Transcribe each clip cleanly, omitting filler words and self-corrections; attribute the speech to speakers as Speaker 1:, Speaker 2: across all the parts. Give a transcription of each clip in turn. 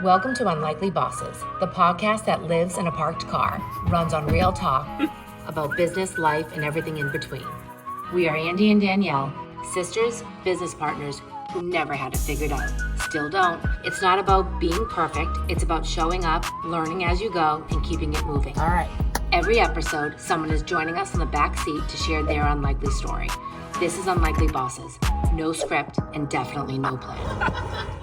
Speaker 1: Welcome to Unlikely Bosses, the podcast that lives in a parked car, runs on real talk about business, life, and everything in between. We are Andi and Danielle, sisters, business partners who never had it figured out. Still don't. It's not about being perfect. It's about showing up, learning as you go, and keeping it moving.
Speaker 2: All right.
Speaker 1: Every episode, someone is joining us in the back seat to share their unlikely story. This is Unlikely Bosses. No script and definitely no plan.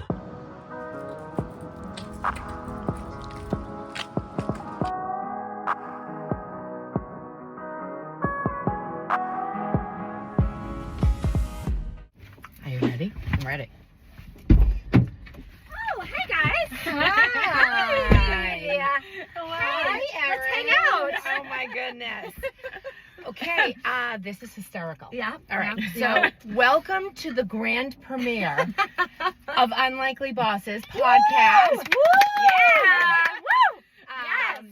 Speaker 2: I'm ready.
Speaker 3: Oh, hey guys. Hi.
Speaker 2: Hi, Erin.
Speaker 3: Let's hang out.
Speaker 2: Oh my goodness. Okay, this is hysterical.
Speaker 3: Yeah.
Speaker 2: All right.
Speaker 3: Yeah.
Speaker 2: So, welcome to the grand premiere of Unlikely Bosses podcast.
Speaker 3: Woo!
Speaker 2: Yeah.
Speaker 3: Woo!
Speaker 2: Yes.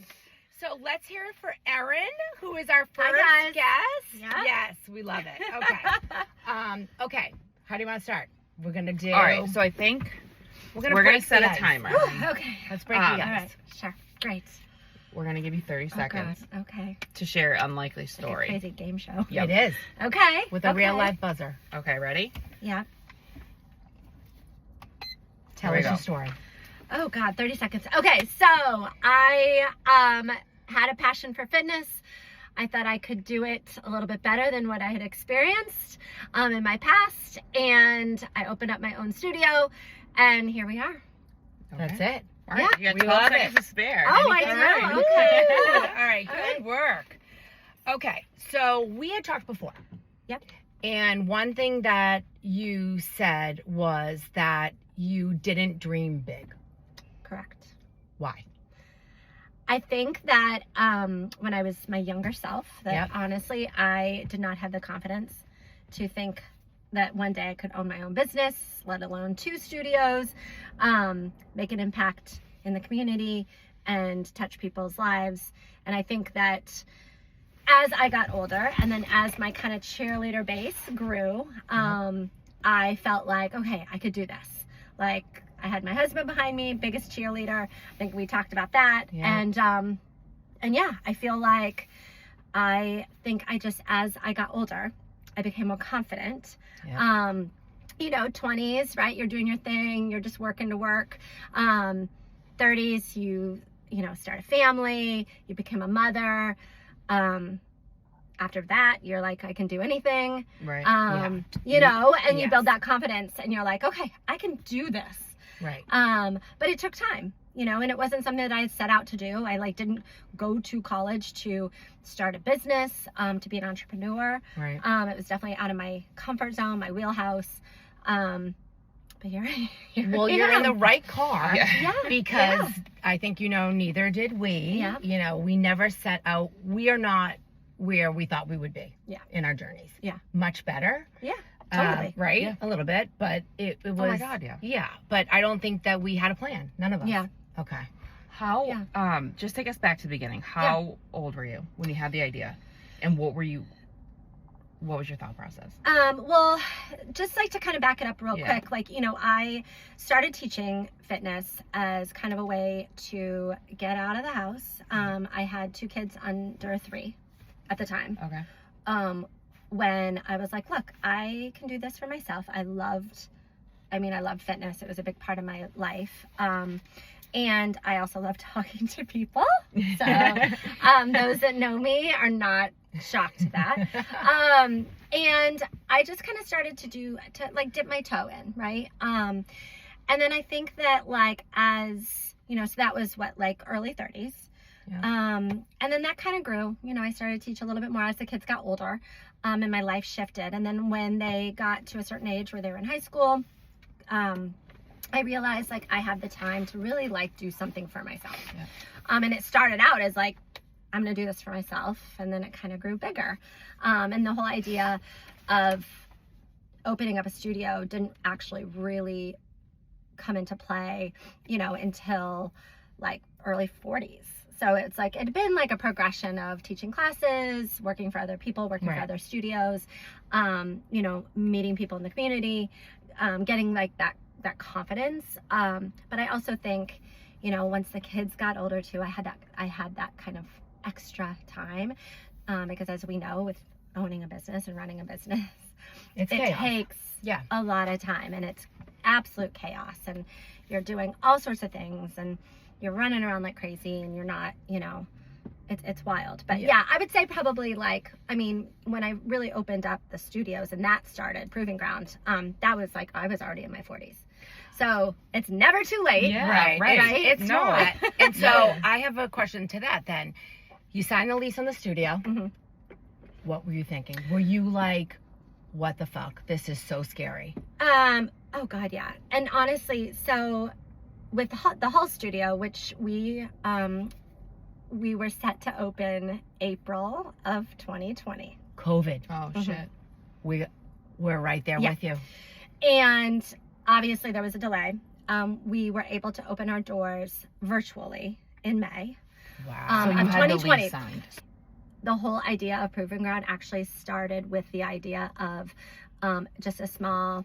Speaker 2: So let's hear it for Erin, who is our first
Speaker 3: Hi, guys.
Speaker 2: guest.
Speaker 3: Yeah.
Speaker 2: Yes, we love it. Okay. Okay. How do you want to start? We're gonna do.
Speaker 4: All right, so I think
Speaker 2: we're
Speaker 4: we're gonna
Speaker 2: break
Speaker 4: set
Speaker 2: the
Speaker 4: a
Speaker 2: ice.
Speaker 4: timer.
Speaker 3: Okay.
Speaker 2: Let's break
Speaker 4: Um,
Speaker 2: the
Speaker 3: All
Speaker 2: ice.
Speaker 3: right. Sure. Great.
Speaker 4: We're gonna give you 30 seconds
Speaker 3: Oh, God. Okay.
Speaker 4: to share an unlikely
Speaker 3: Like a
Speaker 4: story.
Speaker 3: crazy game show.
Speaker 4: Yep.
Speaker 2: It is
Speaker 3: Okay.
Speaker 2: with a real
Speaker 3: Okay.
Speaker 2: live buzzer.
Speaker 4: Okay, ready?
Speaker 3: Yeah.
Speaker 2: Tell
Speaker 4: Here
Speaker 2: us
Speaker 4: we
Speaker 2: your
Speaker 4: go.
Speaker 2: story.
Speaker 3: Oh God, 30 seconds. Okay, so I had a passion for fitness. I thought I could do it a little bit better than what I had experienced in my past, and I opened up my own studio, and here we are.
Speaker 2: That's
Speaker 4: Okay.
Speaker 2: it.
Speaker 4: All right,
Speaker 3: Yeah.
Speaker 4: you got
Speaker 2: We
Speaker 4: 12
Speaker 2: love
Speaker 4: seconds
Speaker 2: it.
Speaker 4: to spare.
Speaker 3: Oh, I
Speaker 4: Anything?
Speaker 3: know.
Speaker 4: All right.
Speaker 3: Okay.
Speaker 2: All right,
Speaker 3: All
Speaker 2: good
Speaker 3: right.
Speaker 2: work. Okay, so we had talked before.
Speaker 3: Yep.
Speaker 2: And one thing that you said was that you didn't dream big.
Speaker 3: Correct.
Speaker 2: Why?
Speaker 3: I think that when I was my younger self, that
Speaker 2: Yep.
Speaker 3: honestly, I did not have the confidence to think that one day I could own my own business, let alone 2 studios, make an impact in the community and touch people's lives. And I think that as I got older and then as my kind of cheerleader base grew, I felt like, okay, I could do this. Like, I had my husband behind me, biggest cheerleader. I think we talked about that.
Speaker 2: Yeah.
Speaker 3: And yeah, I feel like I just, as I got older, I became more confident.
Speaker 2: Yeah.
Speaker 3: 20s, right? You're doing your thing. You're just working to work. 30s, you start a family. You become a mother. After that, you're like, I can do anything.
Speaker 4: Right.
Speaker 3: And
Speaker 2: Yes.
Speaker 3: you build that confidence and you're like, okay, I can do this.
Speaker 2: Right.
Speaker 3: But it took time, and it wasn't something that I had set out to do. I didn't go to college to start a business, to be an entrepreneur.
Speaker 2: Right.
Speaker 3: It was definitely out of my comfort zone, my wheelhouse. But here
Speaker 2: Well, you're in the right car.
Speaker 3: Yeah.
Speaker 2: Because I think, neither did we.
Speaker 3: Yeah.
Speaker 2: We never set out. We are not where we thought we would be.
Speaker 3: Yeah.
Speaker 2: In our journeys.
Speaker 3: Yeah.
Speaker 2: Much better.
Speaker 3: Yeah, totally.
Speaker 2: Right?
Speaker 4: Yeah.
Speaker 2: A little bit. But it was.
Speaker 4: Oh my God, yeah.
Speaker 2: Yeah. But I don't think that we had a plan. None of us.
Speaker 3: Yeah.
Speaker 2: Okay.
Speaker 4: How,
Speaker 3: Yeah.
Speaker 4: just take us back to the beginning. How old were you when you had the idea? And what was your thought process?
Speaker 3: Well, just like to kind of back it up real
Speaker 4: Yeah.
Speaker 3: quick, I started teaching fitness as kind of a way to get out of the house. I had 2 kids under 3 at the time.
Speaker 4: Okay.
Speaker 3: When I was like, look, I can do this for myself. I loved fitness. It was a big part of my life. And I also love talking to people. So those that know me are not shocked at that. And I just kind of started to dip my toe in, right? And then I think that so that was early 30s.
Speaker 2: Yeah.
Speaker 3: And then that kind of grew, I started to teach a little bit more as the kids got older, and my life shifted. And then when they got to a certain age where they were in high school, I realized I have the time to really do something for myself.
Speaker 2: Yeah.
Speaker 3: And it started out as I'm going to do this for myself. And then it kind of grew bigger. And the whole idea of opening up a studio didn't actually really come into play, until early 40s. So it's it'd been a progression of teaching classes, working for other people, working for
Speaker 2: Right.
Speaker 3: other studios, meeting people in the community, getting that that confidence. But I also think, you know, once the kids got older too, I had that kind of extra time, because as we know, with owning a business and running a business, it takes a lot of time, and it's absolute chaos, and you're doing all sorts of things, and you're running around like crazy, and you're not, you know, it's wild. But yeah, I would say probably like, I mean, when I really opened up the studios and that started Proving Ground, that was like, I was already in my 40s. So it's never too late.
Speaker 2: Yeah, right. It's not. And so I have a question to that then. You signed the lease on the studio.
Speaker 3: Mm-hmm.
Speaker 2: What were you thinking? Were you like, what the fuck? This is so scary.
Speaker 3: Oh God, yeah. And honestly, so with the Hall Studio, which we were set to open April of 2020.
Speaker 2: COVID.
Speaker 4: Oh shit.
Speaker 2: We're right there with you.
Speaker 3: And obviously there was a delay. We were able to open our doors virtually in May.
Speaker 2: Wow. So you
Speaker 3: of
Speaker 2: had
Speaker 3: 2020.
Speaker 2: the lease signed.
Speaker 3: The whole idea of Proving Ground actually started with the idea of just a small,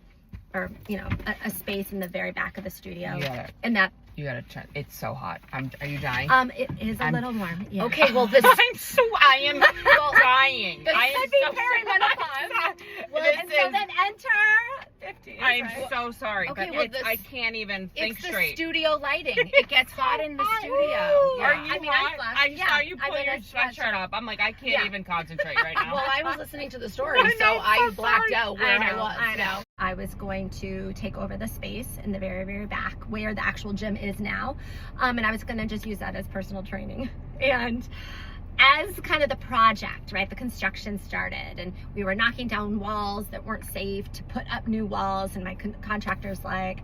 Speaker 3: or you know, a space in the very back of the studio. And that
Speaker 4: You gotta try. It's so hot. Are you dying?
Speaker 3: it is a little warm. Yeah.
Speaker 2: Okay, well this
Speaker 4: I am dying. I am so
Speaker 3: perimenopause. Well, and so then enter 50.
Speaker 4: I am so sorry,
Speaker 2: Okay,
Speaker 4: but
Speaker 2: well,
Speaker 4: I can't even think
Speaker 2: it's
Speaker 4: straight.
Speaker 2: the studio lighting. It gets hot in the studio.
Speaker 4: Are you
Speaker 3: I mean,
Speaker 4: hot?
Speaker 3: I
Speaker 4: I saw you pull your sweatshirt up. I'm like, I can't even concentrate right now.
Speaker 2: Well, I was listening to the story, so I blacked out where I was.
Speaker 3: I know. I was going to take over the space in the very, very back where the actual gym is now. And I was going to just use that as personal training. And as kind of the project, right, the construction started, and we were knocking down walls that weren't safe to put up new walls, and my contractor's like,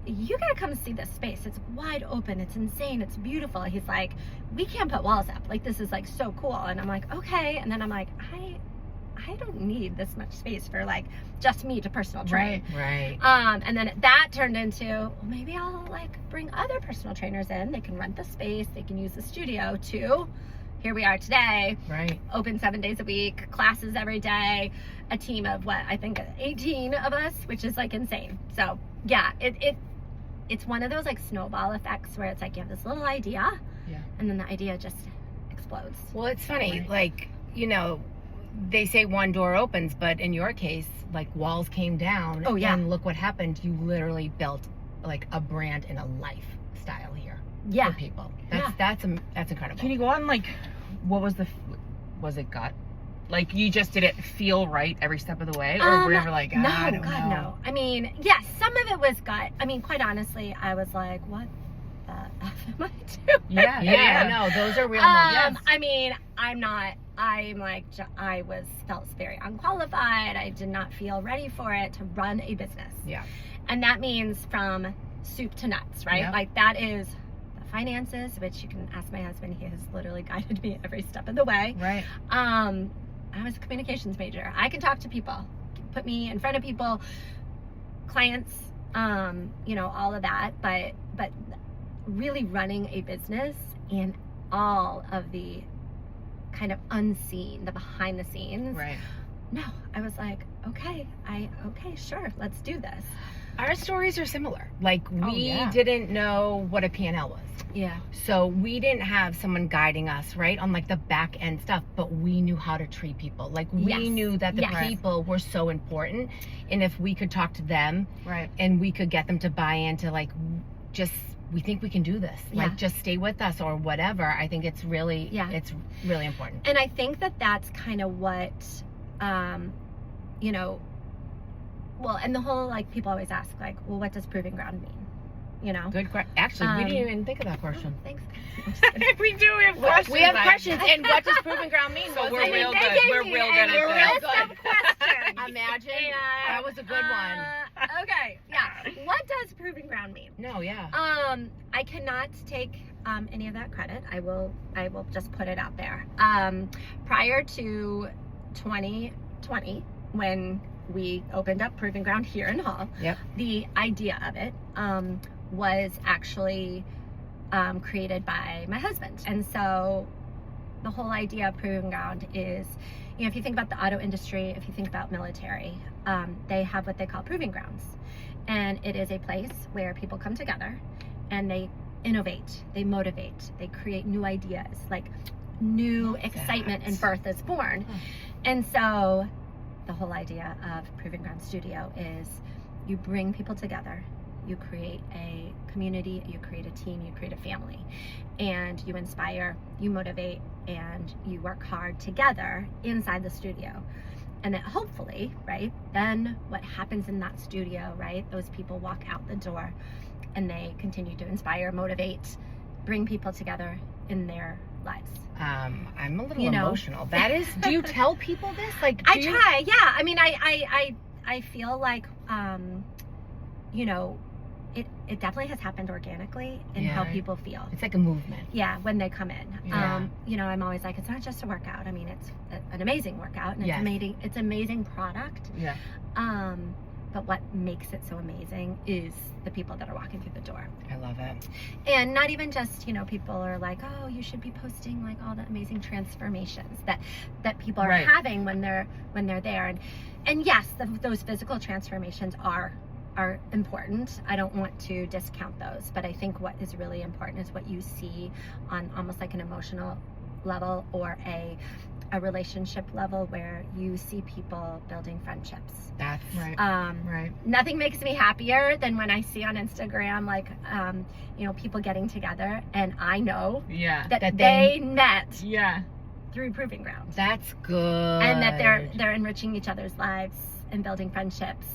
Speaker 3: you gotta come see this space. It's wide open. It's insane. It's beautiful. He's like, we can't put walls up. Like, this is like so cool. And I'm like, okay. And then I'm like, I don't need this much space for like just me to personal train.
Speaker 2: Right.
Speaker 3: And then that turned into, well, maybe I'll like bring other personal trainers in. They can rent the space. They can use the studio too. Here we are today.
Speaker 2: Right.
Speaker 3: Open 7 days a week, classes every day, a team of what, I think 18 of us, which is like insane. So yeah, it's one of those like snowball effects where it's like you have this little idea, and then the idea just explodes.
Speaker 2: Well, it's funny, like, you know, they say one door opens, but in your case, like walls came down.
Speaker 3: Oh yeah.
Speaker 2: And look what happened. You literally built like a brand and a lifestyle here for people. That's incredible.
Speaker 4: Can you go on, like, what was it gut? Like, you just didn't feel right every step of the way? Or were you ever like, I don't know.
Speaker 3: No. I mean, yes, some of it was gut. I mean, quite honestly, I was like, what the F am I doing?
Speaker 2: Yeah. No, those are real moments.
Speaker 3: I mean, I felt very unqualified. I did not feel ready for it to run a business.
Speaker 2: Yeah. And
Speaker 3: And that means from soup to nuts, right?
Speaker 2: Yeah.
Speaker 3: Like that is the finances, which you can ask my husband. He has literally guided me every step of the way.
Speaker 2: Right.
Speaker 3: I was a communications major. I can talk to people, put me in front of people, clients, you know, all of that. But really running a business and all of the kind of unseen, the behind the scenes.
Speaker 2: Right.
Speaker 3: No, I was like, okay, sure, let's do this.
Speaker 2: Our stories are similar. Like, we
Speaker 4: yeah.
Speaker 2: didn't know what a P&L was.
Speaker 3: Yeah.
Speaker 2: So we didn't have someone guiding us, right, on like the back end stuff, but we knew how to treat people. Like, we
Speaker 3: Yes.
Speaker 2: knew that the
Speaker 3: Yes.
Speaker 2: people were so important. And if we could talk to them,
Speaker 4: Right.
Speaker 2: and we could get them to buy into like, just, we think we can do this.
Speaker 3: Yeah.
Speaker 2: Like, just stay with us or whatever. I think it's really,
Speaker 3: Yeah.
Speaker 2: it's really important.
Speaker 3: And I think that that's kind of what, you know, well, and the whole, like, people always ask, like, well, what does proving ground mean? You know?
Speaker 2: Good question. Actually, we didn't even think of that question.
Speaker 3: Thanks.
Speaker 4: We do have questions.
Speaker 2: We have questions. And what does proving ground mean?
Speaker 4: So
Speaker 2: What
Speaker 4: we're
Speaker 2: does it
Speaker 4: real
Speaker 2: mean?
Speaker 4: good. We're real good
Speaker 2: We're
Speaker 4: at
Speaker 2: real
Speaker 4: this.
Speaker 2: good.
Speaker 3: Questions.
Speaker 2: Imagine.
Speaker 3: And,
Speaker 2: That was a good one.
Speaker 3: Okay, yeah. What does proving ground mean?
Speaker 2: No, yeah.
Speaker 3: I cannot take any of that credit. I will just put it out there. Prior to 2020, when we opened up Proving Ground here in Hall,
Speaker 2: Yep.
Speaker 3: the idea of it was actually created by my husband. And so the whole idea of Proving Ground is, you know, if you think about the auto industry, if you think about military, they have what they call proving grounds. And it is a place where people come together and they innovate, they motivate, they create new ideas, like new excitement and birth is born. And so the whole idea of Proving Ground Studio is you bring people together, you create a community, you create a team, you create a family, and you inspire, you motivate, and you work hard together inside the studio. And that hopefully, right, then what happens in that studio, right, those people walk out the door and they continue to inspire, motivate, bring people together in their lives.
Speaker 2: I'm a little emotional. That is, do you tell people this? Like,
Speaker 3: I try, yeah. I mean, I feel like, it definitely has happened organically in how people feel.
Speaker 2: It's like a movement.
Speaker 3: Yeah, when they come in.
Speaker 2: Yeah.
Speaker 3: I'm always like, it's not just a workout. I mean, it's an amazing workout and it's amazing product.
Speaker 2: Yeah.
Speaker 3: But what makes it so amazing is the people that are walking through the door.
Speaker 2: I love it.
Speaker 3: And not even just, people are like, oh, you should be posting like all the amazing transformations that people are having when they're there. And yes, those physical transformations are important. I don't want to discount those, but I think what is really important is what you see on almost like an emotional level or a relationship level, where you see people building friendships.
Speaker 2: That's right.
Speaker 3: Nothing makes me happier than when I see on Instagram like people getting together and I know that they met through Proving Ground.
Speaker 2: That's good.
Speaker 3: And that they're enriching each other's lives and building friendships,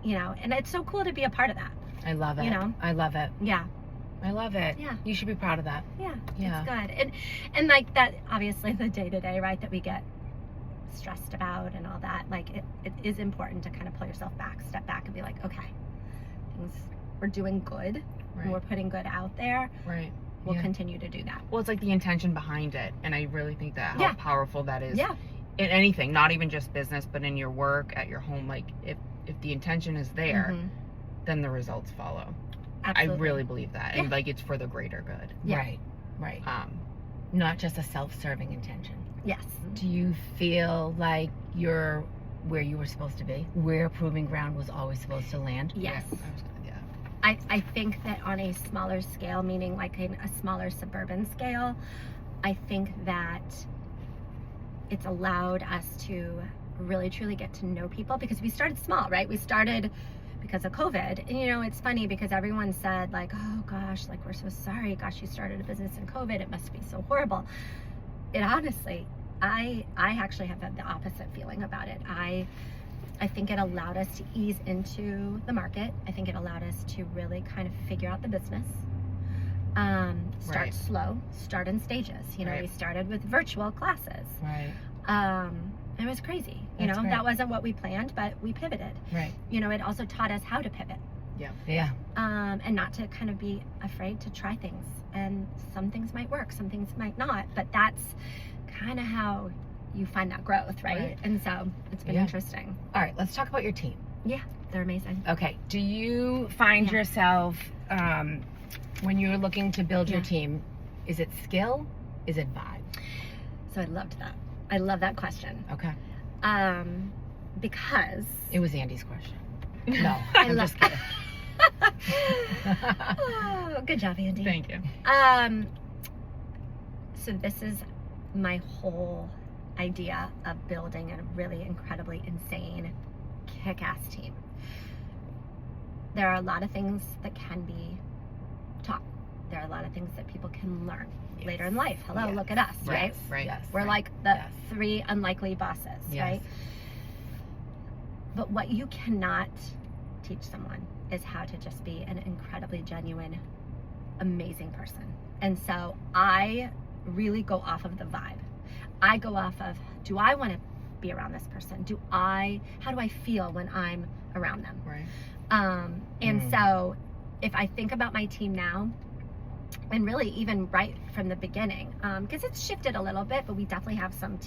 Speaker 3: and it's so cool to be a part of that.
Speaker 2: I love it. I love it.
Speaker 3: Yeah.
Speaker 2: I love it.
Speaker 3: Yeah.
Speaker 2: You should be proud of that.
Speaker 3: Yeah.
Speaker 2: Yeah.
Speaker 3: It's good. And like that, obviously the day-to-day, right, that we get stressed about and all that, like it is important to kind of pull yourself back, step back and be like, okay, we're doing good. And we're putting good out there.
Speaker 2: Right.
Speaker 3: We'll continue to do that.
Speaker 4: Well, it's like the intention behind it. And I really think that how powerful that is.
Speaker 3: Yeah.
Speaker 4: In anything, not even just business, but in your work, at your home. Like if the intention is there, then the results follow.
Speaker 3: Absolutely.
Speaker 4: I really believe that. And like it's for the greater good.
Speaker 3: Yeah.
Speaker 2: Right. Not just a self-serving intention.
Speaker 3: Yes.
Speaker 2: Do you feel like you're where you were supposed to be? Where Proving Ground was always supposed to land?
Speaker 3: Yes.
Speaker 4: Yeah.
Speaker 3: I think that on a smaller scale, meaning like in a smaller suburban scale, I think that it's allowed us to really truly get to know people, because we started small, right? We started because of COVID. And it's funny because everyone said like, oh gosh, like we're so sorry. Gosh, you started a business in COVID. It must be so horrible. It honestly, I actually have had the opposite feeling about it. I think it allowed us to ease into the market. I think it allowed us to really kind of figure out the business. Start slow, start in stages. We started with virtual classes.
Speaker 2: Right.
Speaker 3: It was crazy.
Speaker 2: That's
Speaker 3: that wasn't what we planned, but we pivoted.
Speaker 2: Right.
Speaker 3: It also taught us how to pivot.
Speaker 2: Yeah.
Speaker 3: And not to kind of be afraid to try things. And some things might work, some things might not, but that's kind of how you find that growth, right? And so it's been interesting.
Speaker 2: All right, let's talk about your team.
Speaker 3: Yeah, they're amazing.
Speaker 2: Okay. Do you find yourself, when you're looking to build your team, is it skill? Is it vibe?
Speaker 3: So I loved that. I love that question.
Speaker 2: Okay.
Speaker 3: Because
Speaker 2: it was Andy's question. No, I'm just kidding.
Speaker 3: Oh, good job, Andy.
Speaker 4: Thank you.
Speaker 3: So this is my whole idea of building a really incredibly insane, kick-ass team. There are a lot of things that can be taught. There are a lot of things that people can learn later in life. Hello, look at us, right?
Speaker 4: Right.
Speaker 2: Yes.
Speaker 3: We're like the 3 unlikely bosses, right? But what you cannot teach someone is how to just be an incredibly genuine, amazing person. And so I really go off of the vibe. I go off of, do I want to be around this person? How do I feel when I'm around them?
Speaker 4: Right.
Speaker 3: And so if I think about my team now, and really even right from the beginning, because it's shifted a little bit, but we definitely have some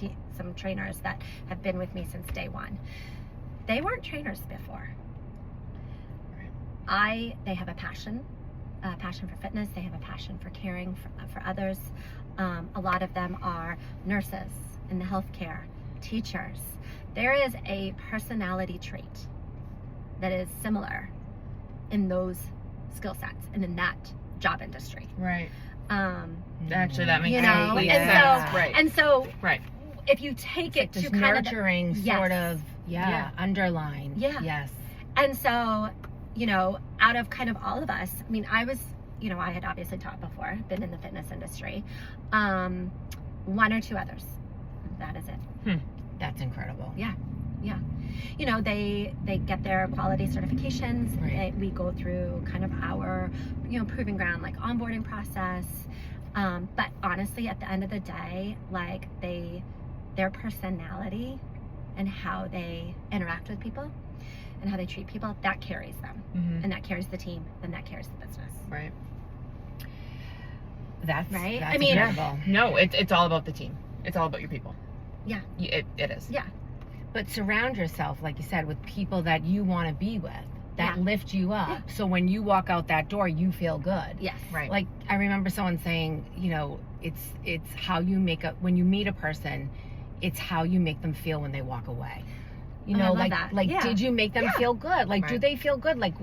Speaker 3: trainers that have been with me since day one. They weren't trainers before. They have a passion for fitness. They have a passion for caring for others. A lot of them are nurses in the healthcare, teachers. There is a personality trait that is similar in those skill sets and in that job industry.
Speaker 4: Right. Actually, that makes
Speaker 3: you know,
Speaker 4: complete
Speaker 3: and
Speaker 4: sense.
Speaker 3: so
Speaker 4: Right.
Speaker 3: and so
Speaker 4: Right.
Speaker 3: if you take it
Speaker 2: This
Speaker 3: to kind of
Speaker 2: nurturing sort of underline.
Speaker 3: Yeah.
Speaker 2: Yes.
Speaker 3: and so, you know, out of kind of all of us, I mean, I was, you know, I had obviously taught before, been in the fitness industry, 1 or 2 others. That is it.
Speaker 2: That's incredible.
Speaker 3: Yeah. You know, they get their quality certifications.
Speaker 2: Right.
Speaker 3: We go through kind of our, you know, proving ground, like onboarding process. But honestly, at the end of the day, like their personality and how they interact with people and how they treat people, that carries them. And that carries the team, and that carries the business.
Speaker 4: Right.
Speaker 2: That's
Speaker 3: Right?
Speaker 2: That's
Speaker 3: I mean-
Speaker 2: incredible.
Speaker 4: No, it's all about the team. It's all about your people.
Speaker 3: Yeah.
Speaker 4: It is.
Speaker 3: Yeah.
Speaker 2: But surround yourself, like you said, with people that you want to be with, that
Speaker 3: Yeah.
Speaker 2: lift you up. So when you walk out that door, you feel good.
Speaker 3: Yes.
Speaker 4: Right.
Speaker 2: Like I remember someone saying, you know, it's how you make up when you meet a person, it's how you make them feel when they walk away. You
Speaker 3: Oh, I
Speaker 2: know,
Speaker 3: love that. Yeah.
Speaker 2: did you make them feel good? Like, do
Speaker 4: Right.
Speaker 2: they feel good? Like,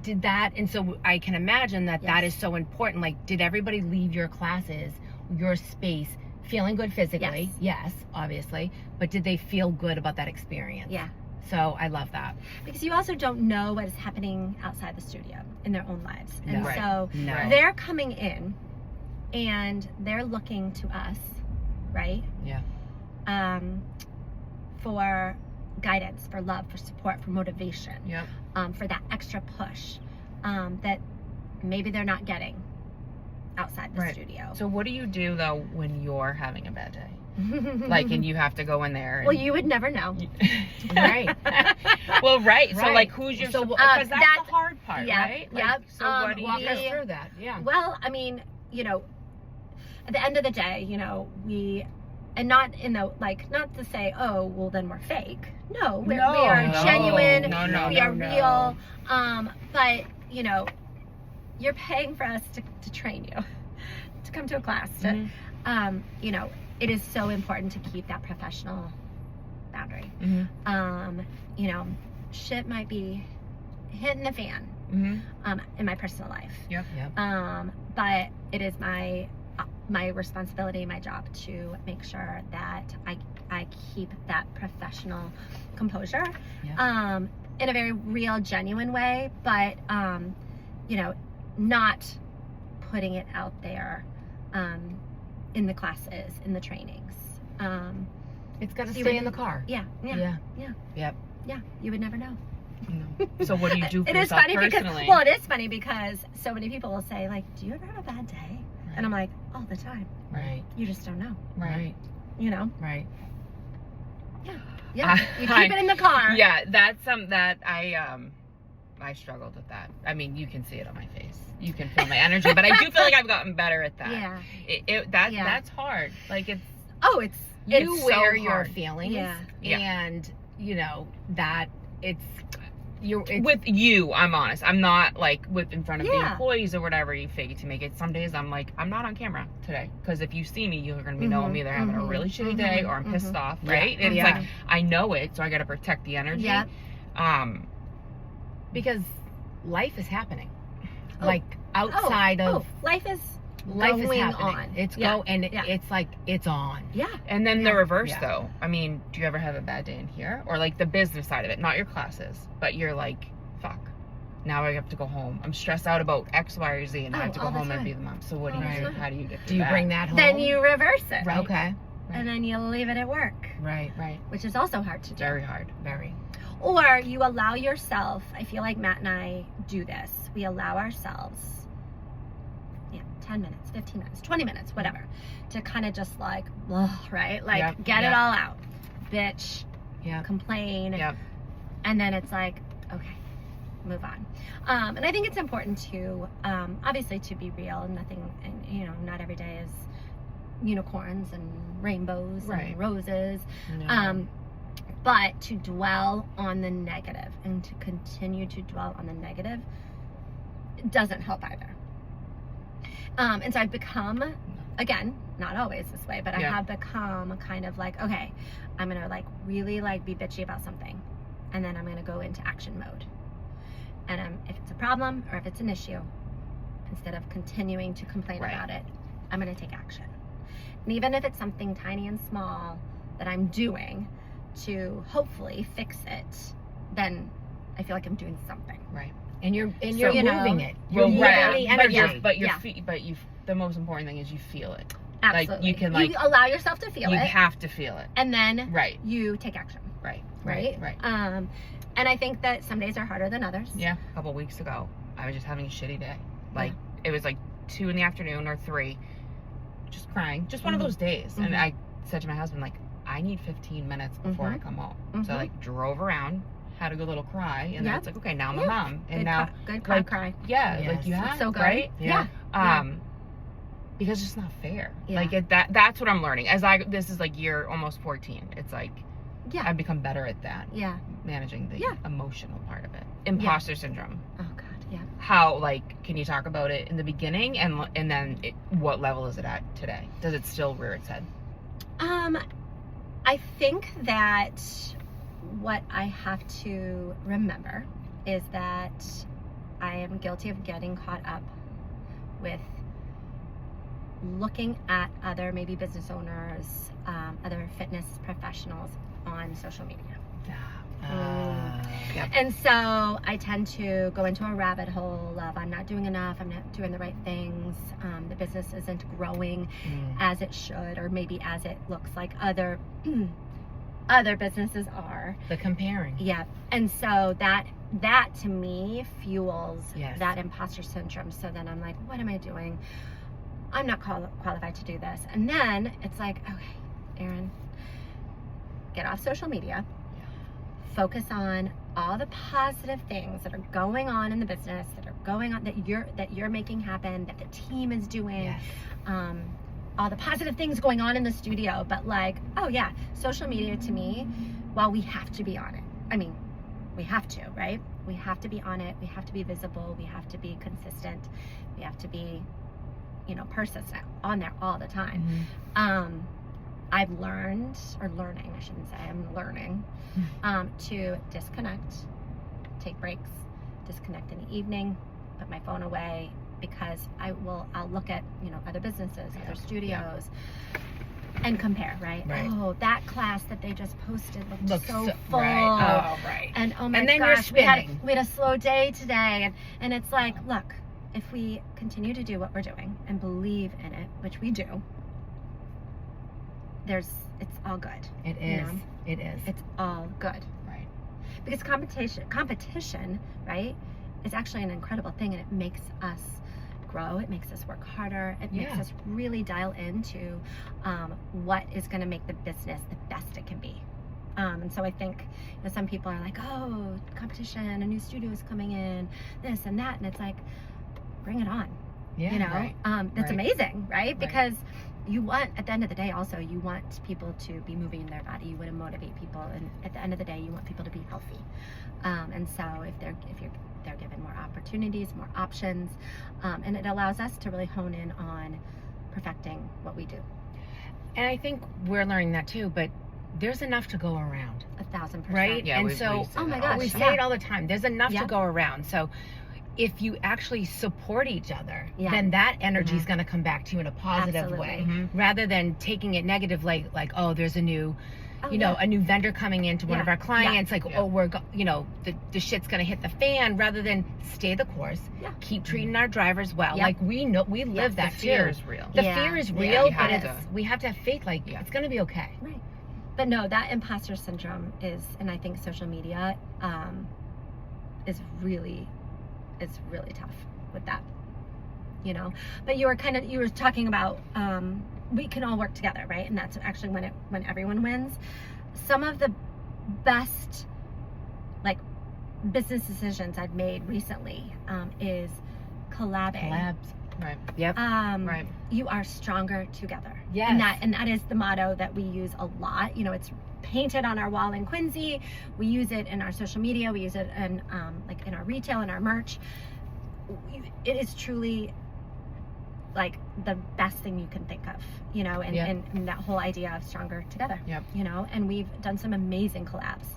Speaker 2: did that? And so I can imagine that that
Speaker 3: Yes.
Speaker 2: is so important. Like, did everybody leave your classes, your space, feeling good physically? Yes, obviously. But did they feel good about that experience?
Speaker 3: Yeah.
Speaker 2: So I love that.
Speaker 3: Because you also don't know what is happening outside the studio in their own lives. And
Speaker 2: No.
Speaker 4: Right.
Speaker 3: so
Speaker 2: No.
Speaker 3: they're coming in and they're looking to us, right?
Speaker 2: Yeah.
Speaker 3: For guidance, for love, for support, for motivation,
Speaker 4: Yep.
Speaker 3: for that extra push that maybe they're not getting outside the
Speaker 4: Right.
Speaker 3: studio.
Speaker 4: So what do you do though when you're having a bad day? Like, and you have to go in there. And...
Speaker 3: well, you would never know.
Speaker 2: Right.
Speaker 4: Well, right. So
Speaker 2: Right.
Speaker 4: like, who's your?
Speaker 2: So,
Speaker 4: Because that's
Speaker 3: that's-
Speaker 4: the hard part,
Speaker 3: yeah,
Speaker 4: right? Like,
Speaker 3: yep.
Speaker 4: So what do you
Speaker 2: Walk
Speaker 4: do?
Speaker 2: us through that. Yeah.
Speaker 3: Well, I mean, you know, at the end of the day, you know, and not in the, like, not to say, oh, well, then we're fake. No, we are
Speaker 2: No.
Speaker 3: genuine.
Speaker 4: No,
Speaker 3: we are
Speaker 2: no.
Speaker 3: real. But, you know, you're paying for us to train you, to come to a class. You know, it is so important to keep that professional boundary. You know, shit might be hitting the fan in my personal life.
Speaker 4: Yep.
Speaker 3: But it is my responsibility, my job to make sure that I keep that professional composure in a very real, genuine way, but you know, not putting it out there in the classes, in the trainings.
Speaker 2: It's got to
Speaker 3: So you
Speaker 2: stay
Speaker 3: would-
Speaker 2: in the car.
Speaker 3: Yeah.
Speaker 2: Yep.
Speaker 3: Yeah, you would never know.
Speaker 4: No. So what do you do for
Speaker 3: It is
Speaker 4: yourself
Speaker 3: funny
Speaker 4: personally?
Speaker 3: because, well, it is funny because so many people will say, like, do you ever have a bad day? And I'm like, all the time.
Speaker 2: Right.
Speaker 3: You just don't know,
Speaker 2: Right.
Speaker 3: you know?
Speaker 2: Right.
Speaker 3: Yeah, you keep it in the car.
Speaker 4: Yeah, that's that I struggled with that. I mean, you can see it on my face. You can feel my energy, but I do feel like I've gotten better at that.
Speaker 3: Yeah.
Speaker 4: That's hard. Like it's
Speaker 3: Oh, it's
Speaker 2: You
Speaker 4: so
Speaker 2: wear your
Speaker 4: hard.
Speaker 2: feelings.
Speaker 3: Yeah.
Speaker 4: Yeah.
Speaker 2: And, you know, that it's
Speaker 4: with you, I'm honest. I'm not like in front of the
Speaker 3: Yeah.
Speaker 4: employees or whatever. You fake it to make it. Some days I'm like, I'm not on camera today because if you see me, you're gonna be knowing I'm either having a really shitty day or I'm pissed off, right?
Speaker 2: Yeah.
Speaker 4: It's
Speaker 2: Yeah.
Speaker 4: like I know it, so I got to protect the energy.
Speaker 3: Yeah.
Speaker 2: because life is happening.
Speaker 3: Oh.
Speaker 2: Like outside of
Speaker 3: life is
Speaker 2: life is
Speaker 3: going
Speaker 2: happening.
Speaker 3: on.
Speaker 2: It's
Speaker 3: Yeah.
Speaker 2: go and
Speaker 3: Yeah.
Speaker 2: it's like it's on.
Speaker 3: Yeah.
Speaker 4: And then the reverse
Speaker 2: Yeah.
Speaker 4: though. I mean, do you ever have a bad day in here? Or like the business side of it, not your classes, but you're like, fuck. Now I have to go home. I'm stressed out about X, Y, or Z and I have to go
Speaker 3: all the
Speaker 4: home and
Speaker 3: time.
Speaker 4: be the mom. So what do
Speaker 3: All
Speaker 4: you
Speaker 3: the
Speaker 4: do?
Speaker 3: time.
Speaker 4: How do you get through
Speaker 2: Do you
Speaker 4: that?
Speaker 2: bring that home?
Speaker 3: Then you reverse it.
Speaker 2: Right. Okay.
Speaker 3: And then you leave it at work,
Speaker 2: Right.
Speaker 3: which is also hard to do.
Speaker 4: Very hard.
Speaker 2: Very.
Speaker 3: Or you allow yourself, I feel like Matt and I do this. We allow ourselves 10 minutes, 15 minutes, 20 minutes, whatever, to kind of just like, ugh, right? Like,
Speaker 4: Yep,
Speaker 3: get it
Speaker 4: yep.
Speaker 3: all out. Bitch,
Speaker 2: Yeah.
Speaker 3: complain.
Speaker 4: Yep.
Speaker 3: And then it's like, okay, move on. And I think it's important to, obviously, to be real and nothing, and you know, not every day is unicorns and rainbows
Speaker 4: Right.
Speaker 3: and roses.
Speaker 4: No.
Speaker 3: But to dwell on the negative and to continue to dwell on the negative doesn't help either. And so I've become, again, not always this way, but I
Speaker 4: Yeah.
Speaker 3: have become kind of like, okay, I'm gonna like really like be bitchy about something, and then I'm gonna go into action mode. And if it's a problem or if it's an issue, instead of continuing to complain
Speaker 4: Right.
Speaker 3: about it, I'm going to take action. And even if it's something tiny and small that I'm doing to hopefully fix it, then I feel like I'm doing something.
Speaker 4: Right.
Speaker 2: And you're
Speaker 3: you know,
Speaker 2: moving it. You're
Speaker 4: Well,
Speaker 2: moving
Speaker 4: right.
Speaker 2: the
Speaker 4: But
Speaker 2: energy.
Speaker 3: Yeah.
Speaker 4: the most important thing is you feel it.
Speaker 3: Absolutely.
Speaker 4: Like, you can, like,
Speaker 3: you allow yourself to feel
Speaker 4: You
Speaker 3: it,
Speaker 4: have to feel it.
Speaker 3: and then
Speaker 4: Right.
Speaker 3: you take action.
Speaker 4: Right.
Speaker 3: Right.
Speaker 4: Right.
Speaker 3: And I think that some days are harder than others.
Speaker 4: Yeah. A couple weeks ago, I was just having a shitty day. Like, it was like 2 in the afternoon or 3, just crying. Just one of those days. And I said to my husband, like, I need 15 minutes before I come home. So I, like, drove around, had a good little cry, and then it's like, okay, now I'm a mom. And now,
Speaker 3: good
Speaker 4: like,
Speaker 3: cry.
Speaker 4: yeah,
Speaker 2: Yes.
Speaker 4: like, you have,
Speaker 3: So good.
Speaker 4: right?
Speaker 2: Yeah.
Speaker 4: Because it's not fair.
Speaker 3: Yeah.
Speaker 4: Like, that's what I'm learning. This is like year almost 14. It's like,
Speaker 3: Yeah.
Speaker 4: I've become better at that.
Speaker 3: Yeah.
Speaker 4: Managing the
Speaker 3: Yeah.
Speaker 4: emotional part of it. Imposter syndrome.
Speaker 3: Oh God. Yeah.
Speaker 4: How, like, can you talk about it in the beginning, and then what level is it at today? Does it still rear its head?
Speaker 3: I think that what I have to remember is that I am guilty of getting caught up with looking at other maybe business owners, other fitness professionals on social media.
Speaker 4: Yep.
Speaker 3: And so I tend to go into a rabbit hole of I'm not doing enough, I'm not doing the right things, the business isn't growing as it should, or maybe as it looks like other businesses are.
Speaker 2: The comparing.
Speaker 3: Yeah. And so that to me fuels
Speaker 2: Yes.
Speaker 3: that imposter syndrome. So then I'm like, what am I doing? I'm not qualified to do this. And then it's like, okay, Erin, get off social media. Focus on all the positive things that are going on in the business, that are going on, that you're making happen, that the team is doing.
Speaker 2: Yes.
Speaker 3: All the positive things going on in the studio. But like, oh yeah, social media to me, while we have to be on it. I mean, we have to, right? We have to be on it. We have to be visible. We have to be consistent. We have to be, persistent on there all the time. I've learned, or learning, I shouldn't say, I'm learning to disconnect, take breaks, disconnect in the evening, put my phone away, because I'll look at, other businesses, other studios, and compare, right?
Speaker 2: Right.
Speaker 3: Oh, that class that they just posted looked so full.
Speaker 2: Right.
Speaker 4: Oh, right.
Speaker 3: And oh my
Speaker 2: And then you're
Speaker 3: gosh, we had
Speaker 2: spinning.
Speaker 3: a slow day today. And it's like, look, if we continue to do what we're doing and believe in it, which we do, it's all good.
Speaker 2: It
Speaker 3: you
Speaker 2: is.
Speaker 3: know?
Speaker 2: It is.
Speaker 3: It's all good.
Speaker 4: Right.
Speaker 3: Because competition, right, is actually an incredible thing, and it makes us grow. It makes us work harder. It makes us really dial into what is going to make the business the best it can be. And so I think some people are like, oh, competition, a new studio is coming in, this and that, and it's like, bring it on.
Speaker 2: Yeah.
Speaker 4: Right.
Speaker 3: That's
Speaker 4: Right.
Speaker 3: amazing, right?
Speaker 4: Right.
Speaker 3: Because you want, at the end of the day, also you want people to be moving their body. You want to motivate people, and at the end of the day, you want people to be healthy. And so if they're given more opportunities, more options, and it allows us to really hone in on perfecting what we do.
Speaker 2: And I think we're learning that too, but there's enough to go around,
Speaker 3: 1,000%.
Speaker 2: right?
Speaker 4: Yeah,
Speaker 2: and
Speaker 4: we
Speaker 2: so
Speaker 4: say
Speaker 3: oh my
Speaker 4: that all
Speaker 3: gosh,
Speaker 4: the
Speaker 2: we
Speaker 4: time.
Speaker 2: say it all the time. There's enough
Speaker 3: Yeah.
Speaker 2: to go around. So if you actually support each other,
Speaker 3: Yeah.
Speaker 2: then that energy is going to come back to you in a positive
Speaker 3: Absolutely.
Speaker 2: way, rather than taking it negative, like oh, there's a new,
Speaker 3: Oh,
Speaker 2: a new vendor coming into one of
Speaker 3: Yeah.
Speaker 2: our clients, like
Speaker 4: Yeah.
Speaker 2: oh, the shit's going to hit the fan, rather than stay the course,
Speaker 3: Yeah.
Speaker 2: keep treating our drivers well.
Speaker 3: Yep.
Speaker 2: Like we live
Speaker 3: Yes,
Speaker 2: that
Speaker 4: The fear
Speaker 2: too.
Speaker 4: is real.
Speaker 2: The
Speaker 3: Yeah.
Speaker 2: fear is
Speaker 3: Yeah,
Speaker 2: real,
Speaker 4: you
Speaker 2: but
Speaker 4: have
Speaker 2: we have to have faith. Like
Speaker 4: Yeah.
Speaker 2: it's going to be okay.
Speaker 3: Right. But no, that imposter syndrome is, and I think social media is really tough with that, But you were talking about we can all work together, right? And that's actually when everyone wins. Some of the best business decisions I've made recently is collabing.
Speaker 2: Collabs.
Speaker 4: Right.
Speaker 2: Yep.
Speaker 4: Right.
Speaker 3: You are stronger together.
Speaker 2: Yes.
Speaker 3: And that is the motto that we use a lot. It's painted on our wall in Quincy. We use it in our social media. We use it in in our retail and our merch. It is truly the best thing you can think of, and that whole idea of stronger together.
Speaker 4: Yep.
Speaker 3: And we've done some amazing collabs.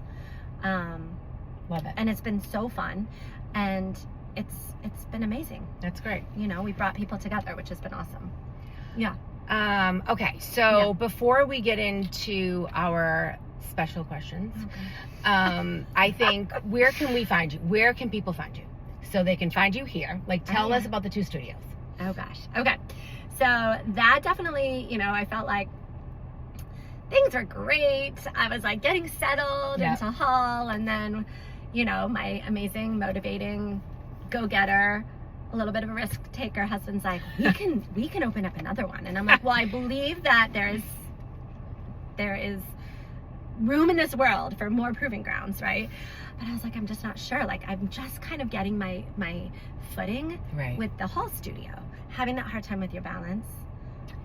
Speaker 2: Love it.
Speaker 3: And it's been so fun, and it's been amazing.
Speaker 2: That's great.
Speaker 3: You know, we brought people together, which has been awesome. Yeah.
Speaker 2: Okay, so before we get into our special questions, I think, where can we find you? Where can people find you? So they can find you here. Like, tell us about the 2 studios.
Speaker 3: Oh gosh. Okay. So that definitely, you know, I felt like things were great. I was like getting settled into Hull, and then, you know, my amazing, motivating go-getter, a little bit of a risk taker husband's like, we can open up another one. And I'm like, well, I believe that there is room in this world for more proving grounds, right? But I was like, I'm just not sure. Like, I'm just kind of getting my footing with the whole studio, having that hard time with your balance.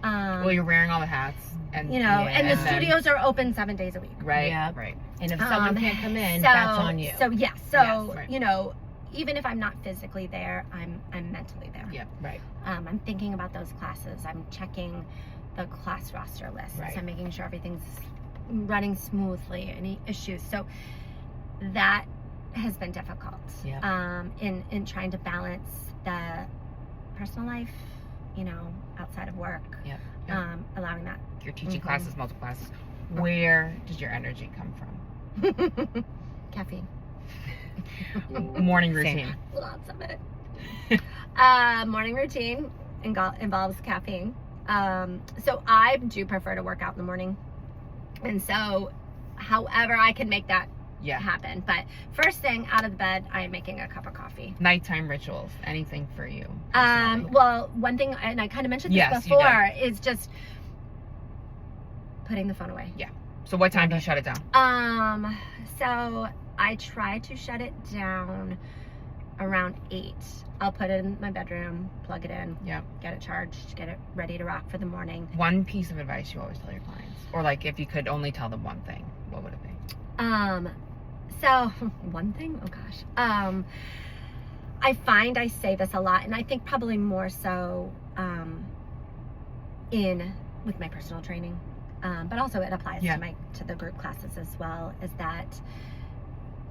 Speaker 4: Well, you're wearing all the hats, and
Speaker 3: you know, and the studios are open 7 days a week.
Speaker 4: Right.
Speaker 2: Yeah.
Speaker 4: Right.
Speaker 2: And if someone can't come in, that's on you.
Speaker 3: So you know, even if I'm not physically there, I'm mentally there.
Speaker 4: Yeah.
Speaker 2: Right.
Speaker 3: I'm thinking about those classes. I'm checking the class roster lists.
Speaker 2: Right.
Speaker 3: I'm making sure everything's running smoothly. Any issues? So that has been difficult.
Speaker 2: Yeah.
Speaker 3: In trying to balance the personal life, you know, outside of work.
Speaker 2: Yeah.
Speaker 3: Allowing that.
Speaker 4: You're teaching classes, multiple classes. Where does your energy come from?
Speaker 3: Caffeine.
Speaker 4: Morning routine.
Speaker 3: Lots of it. Morning routine involves caffeine. So I do prefer to work out in the morning. And so, however I can make that happen. But first thing out of the bed, I am making a cup of coffee.
Speaker 4: Nighttime rituals. Anything for you?
Speaker 3: Well, one thing, and I kind of mentioned this before, is just putting the phone away.
Speaker 4: Yeah. So what time do you shut it down?
Speaker 3: So I try to shut it down around 8. I'll put it in my bedroom, plug it in, get it charged, get it ready to rock for the morning.
Speaker 4: One piece of advice you always tell your clients, or like if you could only tell them one thing, what would it be?
Speaker 3: So one thing, oh gosh. I find I say this a lot, and I think probably more so with my personal training, but also it applies to the group classes as well, is that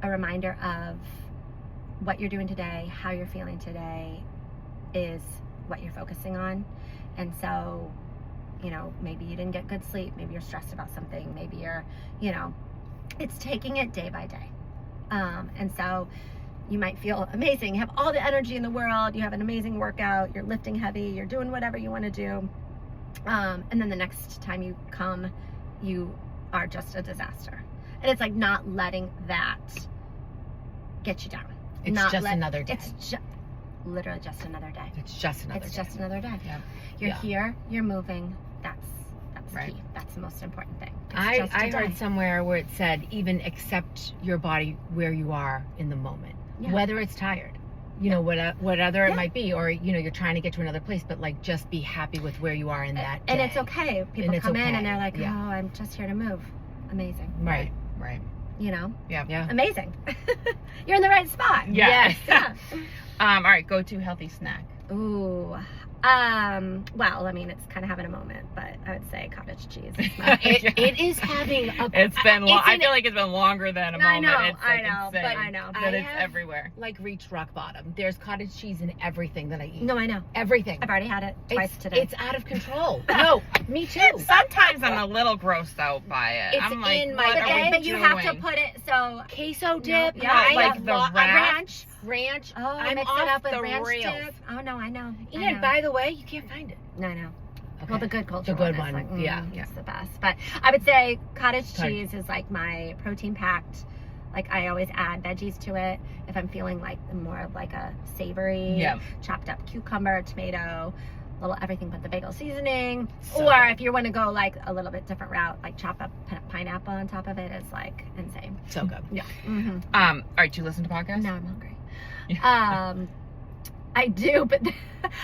Speaker 3: a reminder of what you're doing today, how you're feeling today is what you're focusing on. And so, you know, maybe you didn't get good sleep, maybe you're stressed about something, maybe you're, you know, it's taking it day by day. And so you might feel amazing, you have all the energy in the world, you have an amazing workout, you're lifting heavy, you're doing whatever you want to do. And then the next time you come, you are just a disaster. And it's like not letting that get you down.
Speaker 2: It's just another day.
Speaker 3: It's literally just another day.
Speaker 2: It's just another day.
Speaker 3: Yeah. You're here, you're moving. That's
Speaker 4: right.
Speaker 3: key. That's the most important thing.
Speaker 2: I heard somewhere where it said, even accept your body where you are in the moment, whether it's tired, you know, whatever it might be, or, you know, you're trying to get to another place, but like just be happy with where you are in that day.
Speaker 3: And it's okay. People come in and they're like, oh, I'm just here to move. Amazing.
Speaker 2: Right.
Speaker 3: You know?
Speaker 4: Yeah.
Speaker 3: Amazing. You're in the right spot.
Speaker 4: Yes. All right, go to healthy snack.
Speaker 3: Ooh. Well, I mean, it's kind of having a moment, but I would say cottage cheese.
Speaker 2: It is having a...
Speaker 4: It's been long. I feel like it's been longer than a moment.
Speaker 3: I know.
Speaker 4: But it's everywhere.
Speaker 2: Like, reached rock bottom. There's cottage cheese in everything that I eat.
Speaker 3: No, I know.
Speaker 2: Everything.
Speaker 3: I've already had it twice today.
Speaker 2: It's out of control. No, me too.
Speaker 4: Sometimes I'm a little grossed out by it.
Speaker 2: It's
Speaker 4: I'm like,
Speaker 2: in my...
Speaker 3: But you have to put it, so...
Speaker 2: Queso dip.
Speaker 3: No, yeah,
Speaker 4: like the
Speaker 2: ranch.
Speaker 3: Oh,
Speaker 2: I'm
Speaker 3: mix
Speaker 2: off
Speaker 3: it up with
Speaker 2: the
Speaker 3: ranch
Speaker 2: rails.
Speaker 3: dip. Oh, no, I know.
Speaker 2: And by the way, you can't find it.
Speaker 3: No, I know.
Speaker 2: Okay.
Speaker 3: Well, the good culture
Speaker 2: The good
Speaker 3: one.
Speaker 2: one.
Speaker 3: Is like,
Speaker 2: Yeah.
Speaker 3: It's the best. But I would say cottage cheese is like my protein packed. Like, I always add veggies to it. If I'm feeling like more of like a savory, chopped up cucumber, tomato, little everything but the bagel seasoning.
Speaker 2: So
Speaker 3: or
Speaker 2: good.
Speaker 3: if you want to go like a little bit different route, like chop up pineapple on top of it, is like insane.
Speaker 2: So good.
Speaker 3: Yeah. Mm-hmm.
Speaker 4: All right, do you listen to podcasts?
Speaker 3: Now I'm hungry. I do, but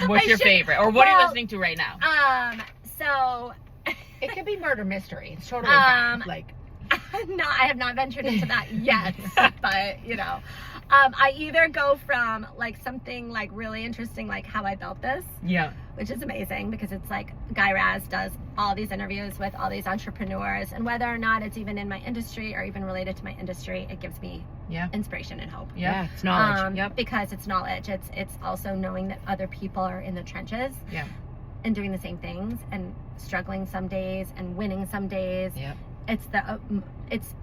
Speaker 4: what's your favorite, or what are you listening to right now?
Speaker 3: So
Speaker 2: It could be murder mystery. It's totally fine. Like,
Speaker 3: no, I have not ventured into that yet, but you know, I either go from like something like really interesting, like how I built this,
Speaker 4: Yeah.
Speaker 3: which is amazing because it's like Guy Raz does all these interviews with all these entrepreneurs, and whether or not it's even in my industry or even related to my industry, it gives me inspiration and hope.
Speaker 2: Yeah, it's knowledge.
Speaker 3: Because it's knowledge. It's also knowing that other people are in the trenches and doing the same things and struggling some days and winning some days.
Speaker 2: Yeah.
Speaker 3: It's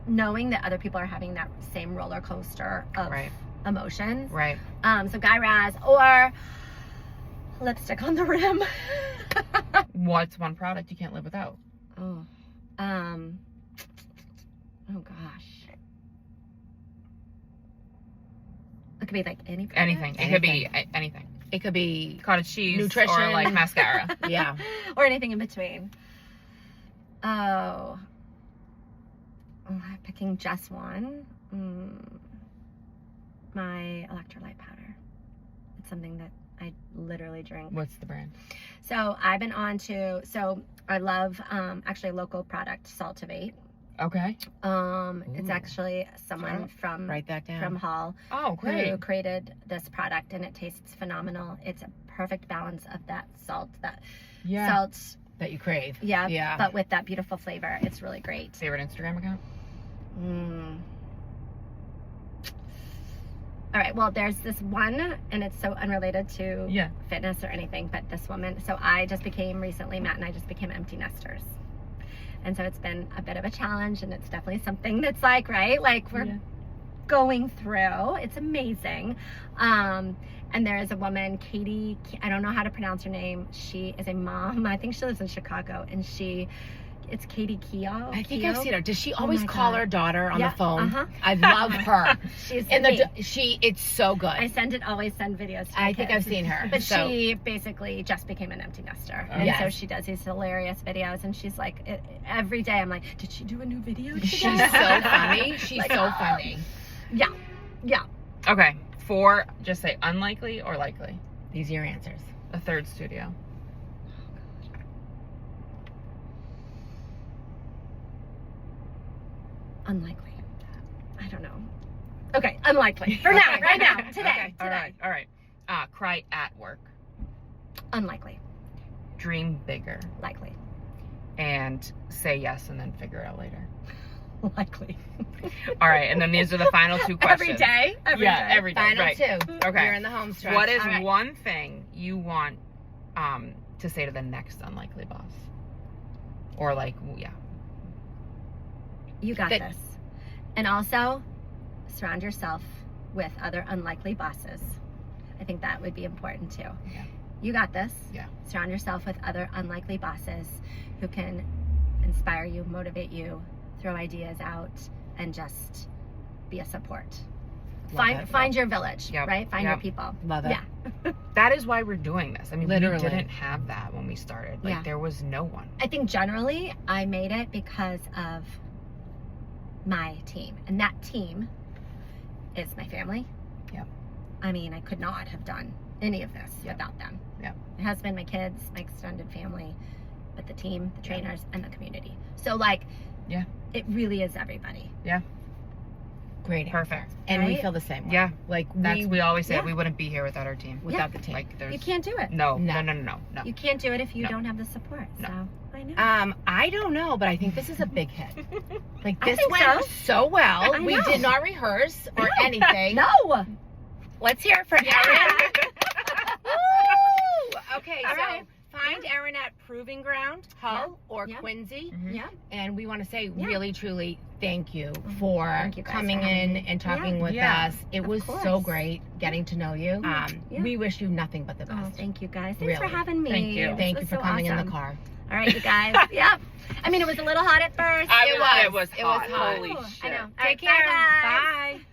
Speaker 3: knowing that other people are having that same roller coaster of emotions.
Speaker 4: Right.
Speaker 3: So Guy Raz or lipstick on the rim.
Speaker 4: What's one product you can't live without?
Speaker 3: Oh gosh. It could be like any product.
Speaker 4: Anything. It could be anything.
Speaker 2: It could be
Speaker 4: Cottage cheese,
Speaker 2: nutrition,
Speaker 4: or like mascara.
Speaker 2: Yeah.
Speaker 3: Or anything in between. I'm picking just one. My electrolyte powder. It's something that I literally drink.
Speaker 4: What's the brand?
Speaker 3: So I've been on to, I love actually a local product, Saltivate.
Speaker 4: Okay.
Speaker 3: It's actually someone from
Speaker 2: write that down.
Speaker 3: from Hall.
Speaker 4: Oh, great.
Speaker 3: Who created this product, and it tastes phenomenal. It's a perfect balance of that salt, salt
Speaker 2: that you crave.
Speaker 3: Yeah. But with that beautiful flavor, it's really great.
Speaker 4: Favorite Instagram account?
Speaker 3: All right, well, there's this one, and it's so unrelated to
Speaker 4: Yeah.
Speaker 3: fitness or anything, but this woman, so I just became recently, Matt and I just became empty nesters. And so it's been a bit of a challenge, and it's definitely something that's like, right? Like we're going through. It's amazing. And there is a woman, Katie, I don't know how to pronounce her name. She is a mom. I think she lives in Chicago, and it's Katie Keogh.
Speaker 2: I think I've seen her. Does she always call her daughter on the phone?
Speaker 3: Uh-huh.
Speaker 2: I love her.
Speaker 3: She's
Speaker 2: it's so good.
Speaker 3: I always send videos to
Speaker 2: I think I've seen her.
Speaker 3: But she basically just became an empty nester. And so she does these hilarious videos, and she's like, every day I'm like, did she do a new video today?
Speaker 2: She's so funny. She's so funny.
Speaker 3: Yeah.
Speaker 4: Okay. 4, just say unlikely or likely.
Speaker 2: These are your answers.
Speaker 4: A third studio.
Speaker 3: Unlikely. I don't know. Okay, unlikely. For now, right now, today.
Speaker 4: All right. Cry at work.
Speaker 3: Unlikely.
Speaker 4: Dream bigger.
Speaker 3: Likely.
Speaker 4: And say yes and then figure it out later.
Speaker 3: Likely.
Speaker 4: All right, and then these are the final 2 questions.
Speaker 3: Every day? Every day.
Speaker 4: Every day.
Speaker 2: Final
Speaker 4: right.
Speaker 2: 2.
Speaker 4: Okay.
Speaker 2: You're in the home stretch.
Speaker 4: What is
Speaker 3: right.
Speaker 4: one thing you want to say to the next unlikely boss? Or like,
Speaker 3: You got this. And also, surround yourself with other unlikely bosses. I think that would be important too.
Speaker 4: Yeah.
Speaker 3: You got this.
Speaker 4: Yeah.
Speaker 3: Surround yourself with other unlikely bosses who can inspire you, motivate you, throw ideas out, and just be a support. Find your village, right? Find your people.
Speaker 2: Love it.
Speaker 3: Yeah.
Speaker 4: that is why we're doing this. I mean,
Speaker 2: Literally.
Speaker 4: we didn't have that when we started. Like, there was no one.
Speaker 3: I think generally I made it because of my team, and that team is my family.
Speaker 4: Yep.
Speaker 3: I mean, I could not have done any of this without them.
Speaker 4: Yep.
Speaker 3: My husband, my kids, my extended family, but the team, the trainers, and the community. So like, it really is everybody.
Speaker 4: Yeah.
Speaker 2: Great.
Speaker 4: Perfect.
Speaker 2: And we
Speaker 3: Right?
Speaker 2: feel the same way.
Speaker 4: Yeah.
Speaker 2: Like
Speaker 4: We always say we wouldn't be here without our team.
Speaker 2: without the team.
Speaker 4: Like, there's
Speaker 3: You can't do it.
Speaker 4: no.
Speaker 3: You can't do it if you
Speaker 4: No.
Speaker 3: don't have the support.
Speaker 4: No.
Speaker 3: So I know.
Speaker 2: I don't know, but I think this is a big hit. Like
Speaker 3: I
Speaker 2: this
Speaker 3: think
Speaker 2: went so well.
Speaker 3: I
Speaker 2: We
Speaker 3: know.
Speaker 2: did not rehearse or anything.
Speaker 3: No.
Speaker 2: Let's hear it for Erin. Woo! Okay,
Speaker 3: All
Speaker 2: so
Speaker 3: right.
Speaker 2: find Erin at Proving Ground, Hull, or Quincy.
Speaker 4: Mhm.
Speaker 3: Yeah.
Speaker 2: And we want to say really, truly thank you for
Speaker 3: Thank you guys
Speaker 2: coming
Speaker 3: for having
Speaker 2: in
Speaker 3: me.
Speaker 2: and talking with
Speaker 4: Yeah.
Speaker 2: us. It
Speaker 3: Of
Speaker 2: was
Speaker 3: course.
Speaker 2: so great getting to know you.
Speaker 3: Yeah.
Speaker 2: We wish you nothing but the
Speaker 3: Oh,
Speaker 2: best.
Speaker 3: thank you guys. Thanks for
Speaker 2: Really.
Speaker 3: having me.
Speaker 4: Thank you.
Speaker 3: This
Speaker 2: Thank you
Speaker 3: was
Speaker 2: for
Speaker 3: so
Speaker 2: coming in
Speaker 3: awesome.
Speaker 2: the car.
Speaker 3: All right, you guys. Yep. I mean, it was a little hot at first.
Speaker 4: It was
Speaker 2: It was
Speaker 4: hot.
Speaker 2: hot.
Speaker 4: Holy
Speaker 3: Ooh,
Speaker 4: shit.
Speaker 3: I know. All
Speaker 2: Take
Speaker 3: right, bye,
Speaker 2: care.
Speaker 3: guys.
Speaker 2: Bye.